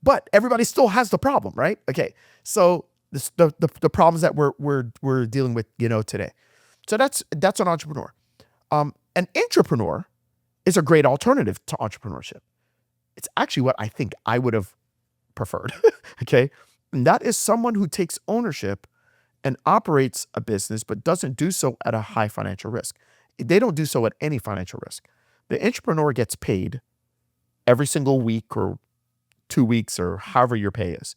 but everybody still has the problem, right? Okay, so the problems that we're dealing with, today. So that's an entrepreneur. An intrapreneur is a great alternative to entrepreneurship. It's actually what I think I would have preferred. Okay, and that is someone who takes ownership and operates a business, but doesn't do so at a high financial risk. They don't do so at any financial risk. The entrepreneur gets paid every single week or 2 weeks or however your pay is.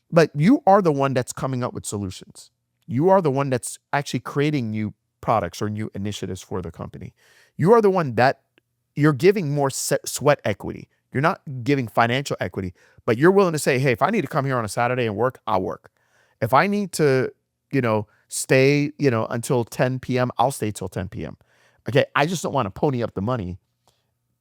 But you are the one that's coming up with solutions. You are the one that's actually creating new products or new initiatives for the company. You are the one that you're giving more sweat equity. You're not giving financial equity, but you're willing to say, hey, if I need to come here on a Saturday and work, I'll work. If I need to, stay, until 10 p.m., I'll stay till 10 p.m. Okay. I just don't want to pony up the money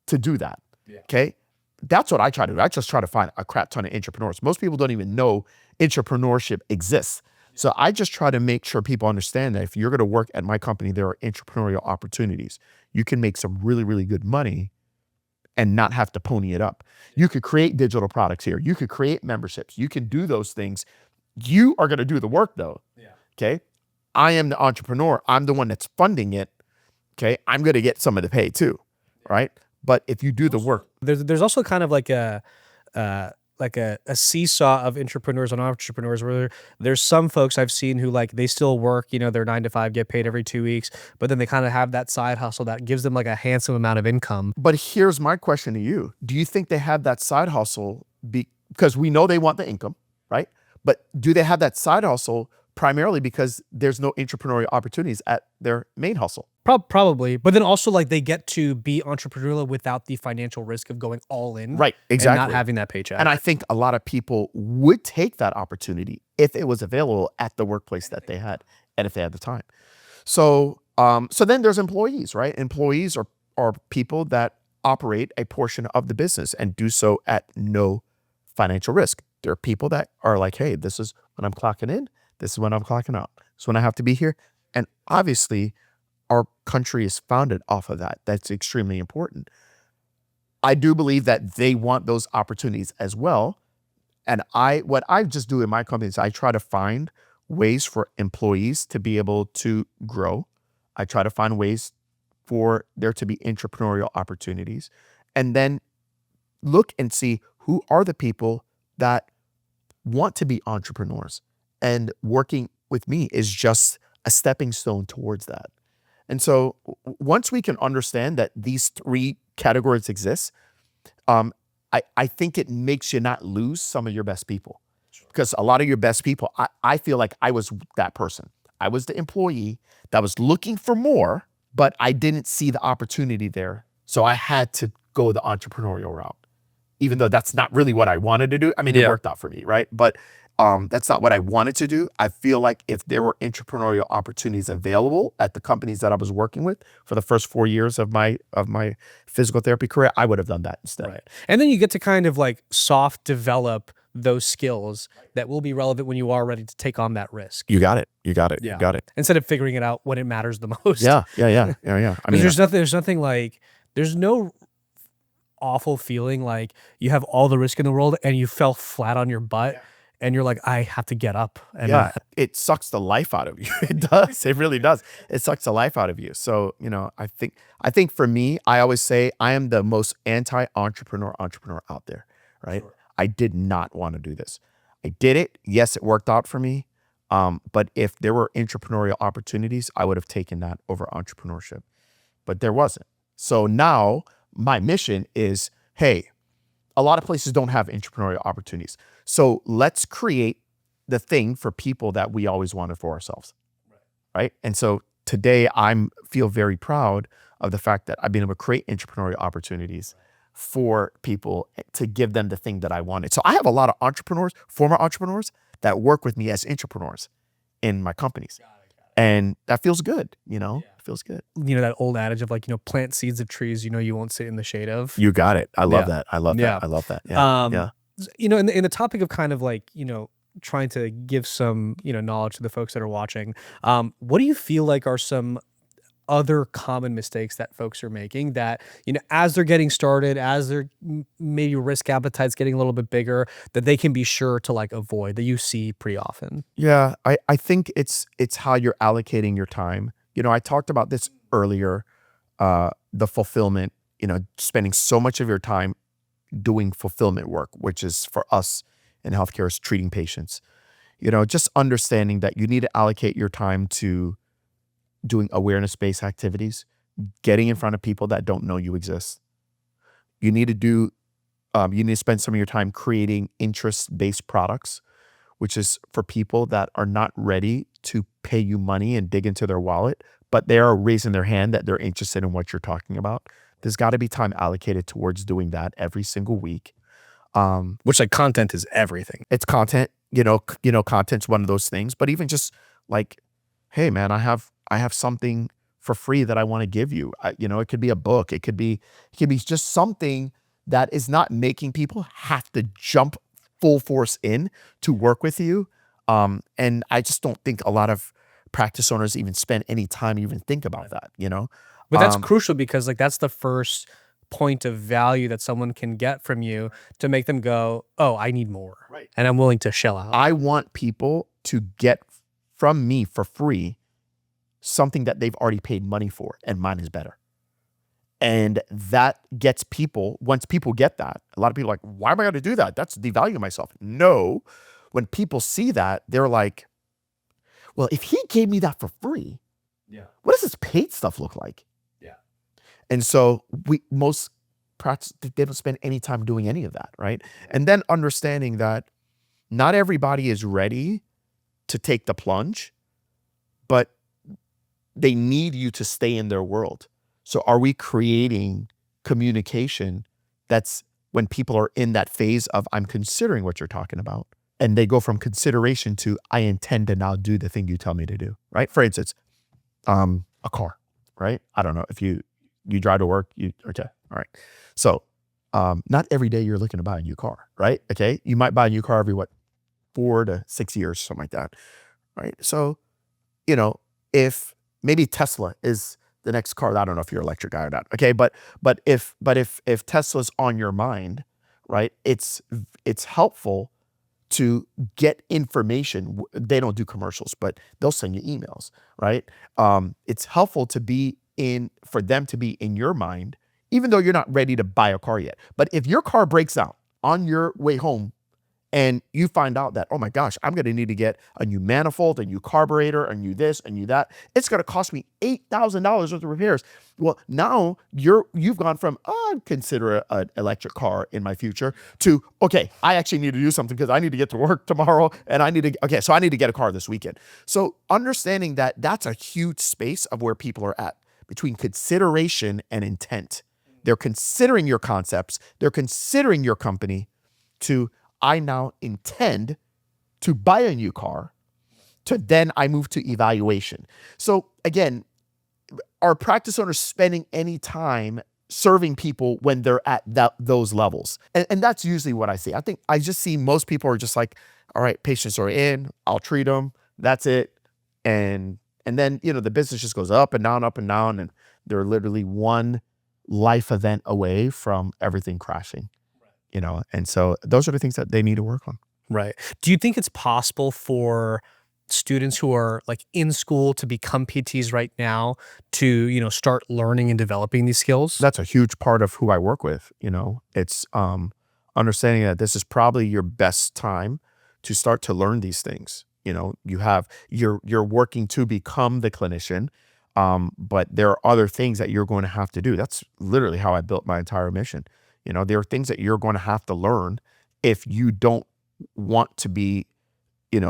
to do that.
Yeah.
Okay. That's what I try to do. I just try to find a crap ton of entrepreneurs. Most people don't even know entrepreneurship exists. So I just try to make sure people understand that if you're going to work at my company, there are entrepreneurial opportunities. You can make some really, really good money and not have to pony it up. You could create digital products here. You could create memberships. You can do those things. You are going to do the work though.
Yeah.
Okay. I am the entrepreneur. I'm the one that's funding it. Okay. I'm going to get some of the pay too. Right. But if you do the work.
There's also kind of like a seesaw of entrepreneurs and entrepreneurs where there's some folks I've seen who like they still work, their 9 to 5, get paid every 2 weeks, but then they kind of have that side hustle that gives them like a handsome amount of income.
But here's my question to you. Do you think they have that side hustle because we know they want the income, right? But do they have that side hustle primarily because there's no entrepreneurial opportunities at their main hustle?
Probably, but then also like they get to be entrepreneurial without the financial risk of going all in,
right? Exactly,
and not having that paycheck.
And I think a lot of people would take that opportunity if it was available at the workplace that they had, and if they had the time. So, so then there's employees, right? Employees are people that operate a portion of the business and do so at no financial risk. There are people that are like, hey, this is when I'm clocking in, this is when I'm clocking out, this is when I have to be here, and obviously our country is founded off of that. That's extremely important. I do believe that they want those opportunities as well. And what I just do in my company is I try to find ways for employees to be able to grow. I try to find ways for there to be entrepreneurial opportunities, and then look and see who are the people that want to be entrepreneurs. And working with me is just a stepping stone towards that. And so once we can understand that these 3 categories exist, I think it makes you not lose some of your best people. Because a lot of your best people, I feel like I was that person. I was the employee that was looking for more, but I didn't see the opportunity there. So I had to go the entrepreneurial route, even though that's not really what I wanted to do. I mean, it worked out for me, right? But that's not what I wanted to do. I feel like if there were entrepreneurial opportunities available at the companies that I was working with for the first 4 years of my physical therapy career, I would have done that instead.
Right. And then you get to kind of like soft develop those skills that will be relevant when you are ready to take on that risk.
You got it. You got it.
Yeah.
You got it.
Instead of figuring it out when it matters the most.
Yeah. I mean,
there's nothing like, there's no awful feeling like you have all the risk in the world and you fell flat on your butt and you're like, I have to get up. And
it sucks the life out of you. It does. It really does. It sucks the life out of you. So, I think for me, I always say I am the most anti-entrepreneur out there, right? Sure. I did not want to do this. I did it. Yes, it worked out for me. But if there were entrepreneurial opportunities, I would have taken that over entrepreneurship. But there wasn't. So now my mission is, hey, a lot of places don't have entrepreneurial opportunities. So let's create the thing for people that we always wanted for ourselves, right? And so today I feel very proud of the fact that I've been able to create entrepreneurial opportunities for people to give them the thing that I wanted. So I have a lot of entrepreneurs, former entrepreneurs, that work with me as entrepreneurs in my companies. And that feels good, It feels good.
That old adage of like, plant seeds of trees, you won't sit in the shade of.
You got it. I love that. I love that. I love that. Yeah.
In the topic of kind of like, trying to give some, knowledge to the folks that are watching, what do you feel like are some other common mistakes that folks are making that, as they're getting started, as their maybe risk appetite's getting a little bit bigger, that they can be sure to like avoid, that you see pretty often?
Yeah, I think it's how you're allocating your time. I talked about this earlier, the fulfillment, spending so much of your time doing fulfillment work, which is for us in healthcare is treating patients. Just understanding that you need to allocate your time to doing awareness-based activities, getting in front of people that don't know you exist. You need to spend some of your time creating interest-based products, which is for people that are not ready to pay you money and dig into their wallet, but they are raising their hand that they're interested in what you're talking about. There's got to be time allocated towards doing that every single week.
Which like content is everything.
It's content, content's one of those things, but even just like, hey man, I have something for free that I want to give you. It could be a book. It could be just something that is not making people have to jump full force in to work with you. And I just don't think a lot of practice owners even spend any time even think about that,
But that's crucial because like that's the first point of value that someone can get from you to make them go, oh, I need more.
Right.
And I'm willing to shell out.
I want people to get from me for free something that they've already paid money for, and mine is better. And that gets people, once people get that, a lot of people are like, why am I going to do that? That's devaluing myself. No, when people see that, they're like, well, if he gave me that for free, what does this paid stuff look like? And so most practice, they don't spend any time doing any of that, right? And then understanding that not everybody is ready to take the plunge, but they need you to stay in their world. So are we creating communication that's when people are in that phase of I'm considering what you're talking about, and they go from consideration to I intend to now do the thing you tell me to do, right? For instance, a car, right? I don't know if you drive to work, okay, all right. So not every day you're looking to buy a new car, right? Okay, you might buy a new car every 4 to 6 years, something like that, right? So, if maybe Tesla is the next car, I don't know if you're an electric guy or not, okay, but if Tesla's on your mind, right, it's helpful to get information. They don't do commercials, but they'll send you emails, right? It's helpful for them to be in your mind, even though you're not ready to buy a car yet. But if your car breaks down on your way home And you find out that, oh my gosh, I'm going to need to get a new manifold, a new carburetor, a new this, a new that. It's going to cost me $8,000 worth of repairs. Well, now you've gone from, oh, I'd consider an electric car in my future to, okay, I actually need to do something because I need to get to work tomorrow and so I need to get a car this weekend. So understanding that that's a huge space of where people are at between consideration and intent. They're considering your concepts. They're considering your company to, I now intend to buy a new car, to then I move to evaluation. So again, are practice owners spending any time serving people when they're at those levels? And that's usually what I see. I think I just see most people are just like, all right, patients are in, I'll treat them, that's it. And then, the business just goes up and down, and they're literally one life event away from everything crashing. And so those are the things that they need to work on.
Right. Do you think it's possible for students who are like in school to become PTs right now to, start learning and developing these skills?
That's a huge part of who I work with. It's understanding that this is probably your best time to start to learn these things. You're working to become the clinician, but there are other things that you're going to have to do. That's literally how I built my entire mission. There are things that you're going to have to learn if you don't want to be, in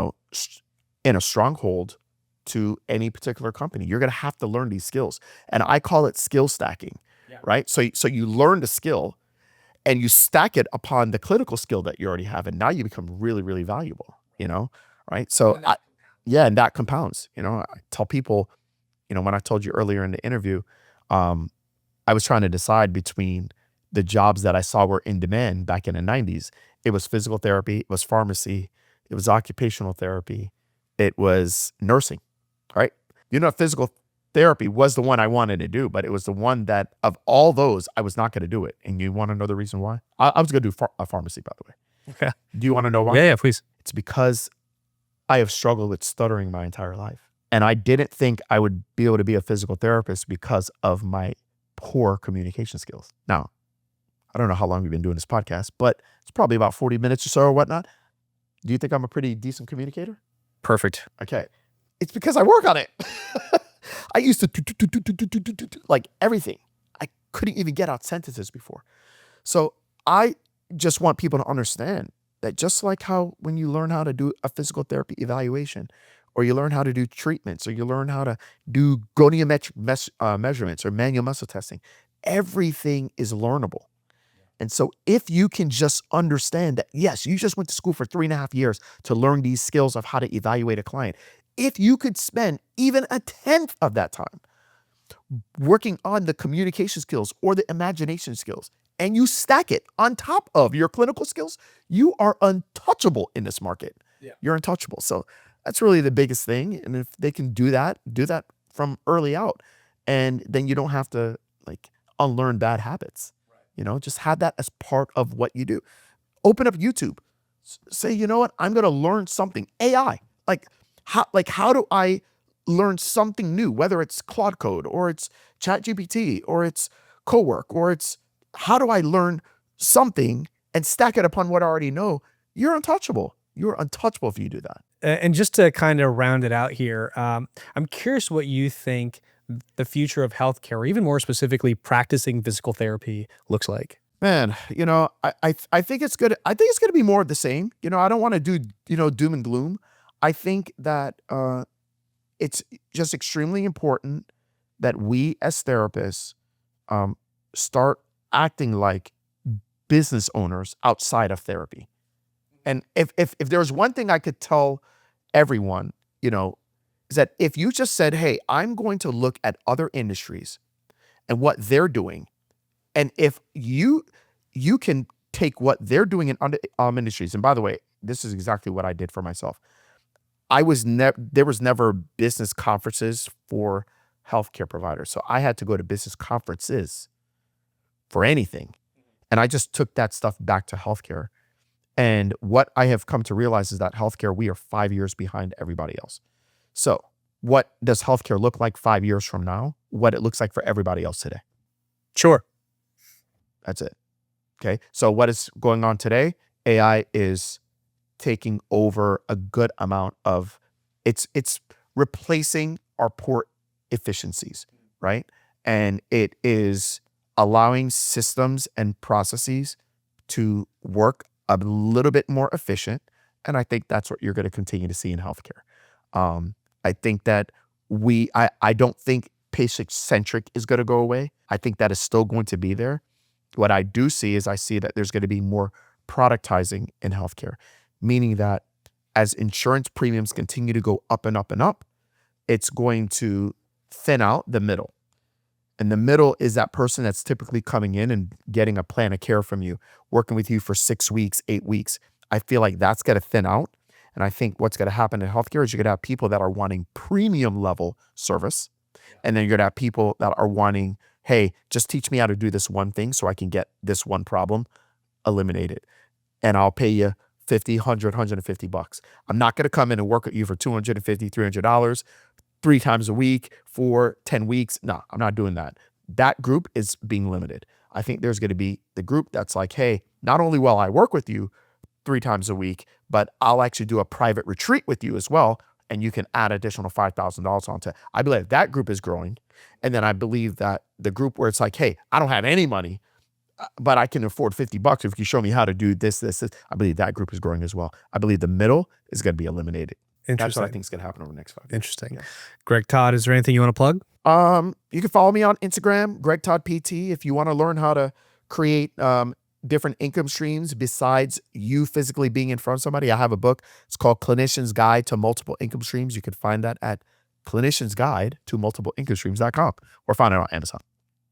a stronghold to any particular company. You're going to have to learn these skills. And I call it skill stacking, right? So you learn the skill and you stack it upon the clinical skill that you already have. And now you become really, really valuable, right? So and that compounds, I tell people, when I told you earlier in the interview, I was trying to decide between the jobs that I saw were in demand back in the 90s. It was physical therapy, it was pharmacy, it was occupational therapy, it was nursing, right? Physical therapy was the one I wanted to do, but it was the one that of all those, I was not going to do it. And you want to know the reason why? I was going to do a pharmacy, by the way.
Okay.
Do you want to know why?
Yeah, please.
It's because I have struggled with stuttering my entire life. And I didn't think I would be able to be a physical therapist because of my poor communication skills. Now, I don't know how long we've been doing this podcast, but it's probably about 40 minutes or so or whatnot. Do you think I'm a pretty decent communicator?
Perfect.
Okay. It's because I work on it. I used to like everything. I couldn't even get out sentences before. So I just want people to understand that just like how when you learn how to do a physical therapy evaluation, or you learn how to do treatments, or you learn how to do goniometric measurements or manual muscle testing, everything is learnable. And so if you can just understand that, yes, you just went to school for 3.5 years to learn these skills of how to evaluate a client. If you could spend even a 1/10 of that time working on the communication skills or the imagination skills, and you stack it on top of your clinical skills, you are untouchable in this market. Yeah. You're untouchable. So that's really the biggest thing. And if they can do that from early out, and then you don't have to unlearn bad habits. Just have that as part of what you do. Open up YouTube. Say, you know what? I'm going to learn something. AI. How do I learn something new? Whether it's Claude Code or it's ChatGPT or it's Cowork or it's how do I learn something and stack it upon what I already know? You're untouchable. You're untouchable if you do that.
And just to kind of round it out here, I'm curious what you think the future of healthcare, or even more specifically, practicing physical therapy looks like.
Man, I think it's good. I think it's going to be more of the same. I don't want to do, doom and gloom. I think that it's just extremely important that we as therapists start acting like business owners outside of therapy. And if there's one thing I could tell everyone, is that if you just said, hey, I'm going to look at other industries and what they're doing, and if you can take what they're doing in other industries, and by the way, this is exactly what I did for myself. There was never business conferences for healthcare providers. So I had to go to business conferences for anything. And I just took that stuff back to healthcare. And what I have come to realize is that healthcare, we are 5 years behind everybody else. So what does healthcare look like 5 years from now? What it looks like for everybody else today.
Sure.
That's it. Okay. So what is going on today? AI is taking over a good amount of it's replacing our poor efficiencies, right? And it is allowing systems and processes to work a little bit more efficient. And I think that's what you're going to continue to see in healthcare. I think that I don't think patient centric is going to go away. I think that is still going to be there. What I do see is I see that there's going to be more productizing in healthcare, meaning that as insurance premiums continue to go up and up and up, it's going to thin out the middle. And the middle is that person that's typically coming in and getting a plan of care from you, working with you for 6 weeks, 8 weeks. I feel like that's going to thin out. And I think what's going to happen in healthcare is you're going to have people that are wanting premium level service. And then you're going to have people that are wanting, hey, just teach me how to do this one thing so I can get this one problem eliminated. And I'll pay you 50, 100, 150 bucks. I'm not going to come in and work with you for $250, $300, 3 times a week for 10 weeks. No, I'm not doing that. That group is being limited. I think there's going to be the group that's like, hey, not only will I work with you 3 times a week, but I'll actually do a private retreat with you as well. And you can add additional $5,000 onto it. I believe that group is growing. And then I believe that the group where it's like, hey, I don't have any money, but I can afford 50 bucks if you show me how to do this. I believe that group is growing as well. I believe the middle is going to be eliminated. That's what I think is going to happen over the next 5 years.
Interesting. Yeah. Greg, Todd, is there anything you want to plug?
You can follow me on Instagram, Greg Todd PT. If you want to learn how to create different income streams besides you physically being in front of somebody, I have a book. It's called Clinician's Guide to Multiple Income Streams. You can find that at cliniciansguide to multiple income streams.com or find it on Amazon.